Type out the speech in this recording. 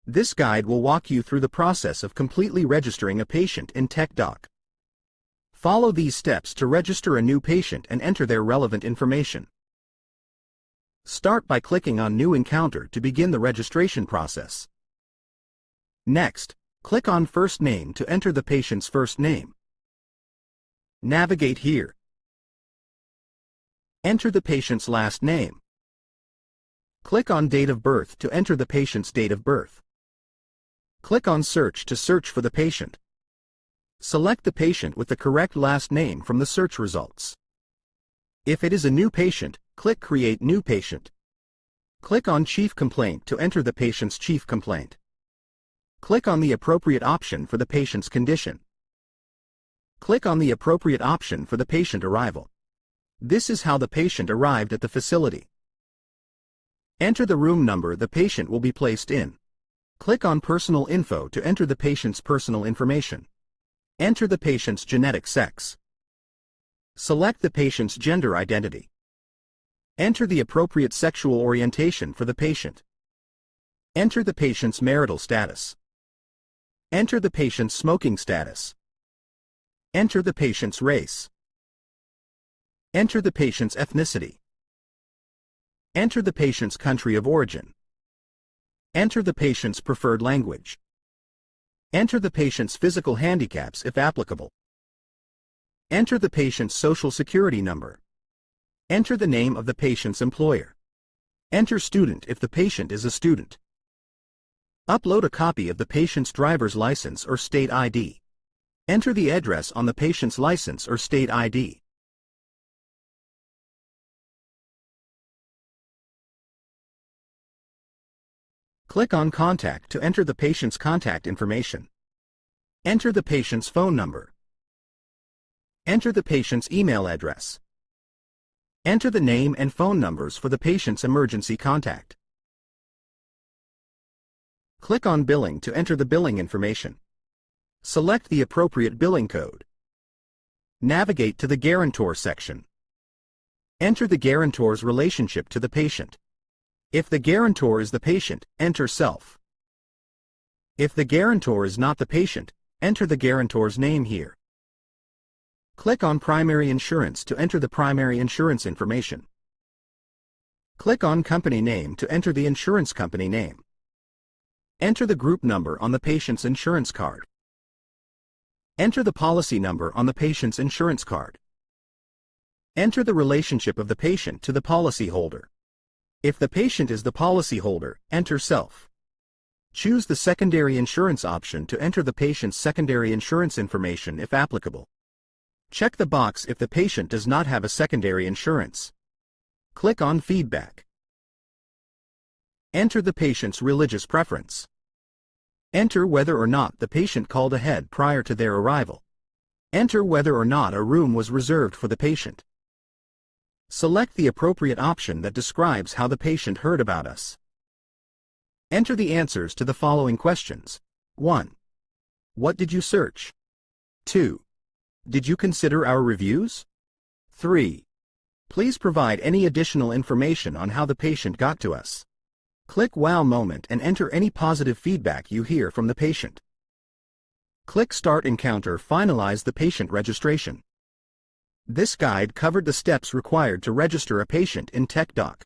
This guide will walk you through the process of completely registering a patient in TechDoc. Follow these steps to register a new patient and enter their relevant information. Start by clicking on New Encounter to begin the registration process. Next, click on First Name to enter the patient's first name. Navigate here. Enter the patient's last name. Click on Date of Birth to enter the patient's date of birth. Click on Search to search for the patient. Select the patient with the correct last name from the search results. If it is a new patient, click Create New Patient. Click on Chief Complaint to enter the patient's chief complaint. Click on the appropriate option for the patient's condition. Click on the appropriate option for the patient arrival. This is how the patient arrived at the facility. Enter the room number the patient will be placed in. Click on Personal Info to enter the patient's personal information. Enter the patient's genetic sex. Select the patient's gender identity. Enter the appropriate sexual orientation for the patient. Enter the patient's marital status. Enter the patient's smoking status. Enter the patient's race. Enter the patient's ethnicity. Enter the patient's country of origin. Enter the patient's preferred language. Enter the patient's physical handicaps if applicable. Enter the patient's social security number. Enter the name of the patient's employer. Enter student if the patient is a student. Upload a copy of the patient's driver's license or state ID. Enter the address on the patient's license or state ID. Click on Contact to enter the patient's contact information. Enter the patient's phone number. Enter the patient's email address. Enter the name and phone numbers for the patient's emergency contact. Click on Billing to enter the billing information. Select the appropriate billing code. Navigate to the Guarantor section. Enter the guarantor's relationship to the patient. If the guarantor is the patient, enter Self. If the guarantor is not the patient, enter the guarantor's name here. Click on Primary Insurance to enter the primary insurance information. Click on Company Name to enter the insurance company name. Enter the group number on the patient's insurance card. Enter the policy number on the patient's insurance card. Enter the relationship of the patient to the policyholder. If the patient is the policyholder, enter Self. Choose the secondary insurance option to enter the patient's secondary insurance information if applicable. Check the box if the patient does not have a secondary insurance. Click on Feedback. Enter the patient's religious preference. Enter whether or not the patient called ahead prior to their arrival. Enter whether or not a room was reserved for the patient. Select the appropriate option that describes how the patient heard about us. Enter the answers to the following questions. 1. What did you search? 2. Did you consider our reviews? 3. Please provide any additional information on how the patient got to us. Click Wow Moment and enter any positive feedback you hear from the patient. Click Start Encounter. Finalize the patient registration. This guide covered the steps required to register a patient in TechDoc.